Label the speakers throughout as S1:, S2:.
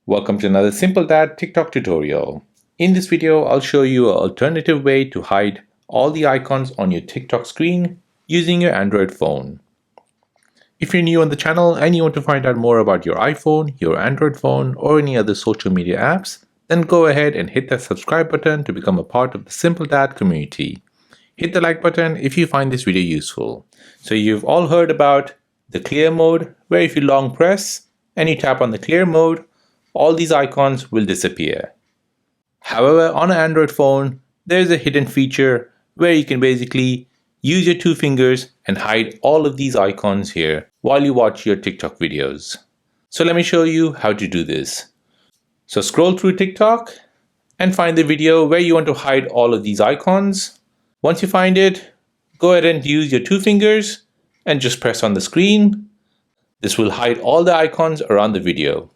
S1: Welcome to another Simple Dad TikTok tutorial. In this video, I'll show you an alternative way to hide all the icons on your TikTok screen using your Android phone. If you're new on the channel and you want to find out more about your iPhone, your Android phone, or any other social media apps, then go ahead and hit that subscribe button to become a part of the Simple Dad community. Hit the like button if you find this video useful. So you've all heard about the clear mode, where if you long press and you tap on the clear mode, all these icons will disappear. However, on an Android phone, there's a hidden feature where you can basically use your two fingers and hide all of these icons here while you watch your TikTok videos. So let me show you how to do this. So scroll through TikTok and find the video where you want to hide all of these icons. Once you find it, go ahead and use your two fingers and just press on the screen. This will hide all the icons around the video.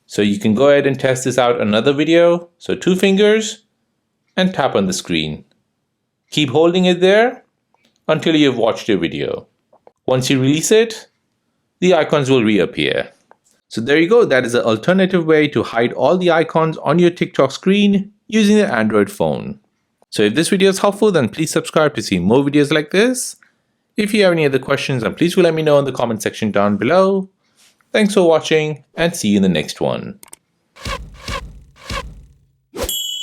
S1: So you can go ahead and test this out on another video. So two fingers and tap on the screen. Keep holding it there until you've watched your video. Once you release it, the icons will reappear. So there you go. That is an alternative way to hide all the icons on your TikTok screen using the Android phone. So if this video is helpful, then please subscribe to see more videos like this. If you have any other questions, then please let me know in the comment section down below. Thanks for watching and see you in the next one.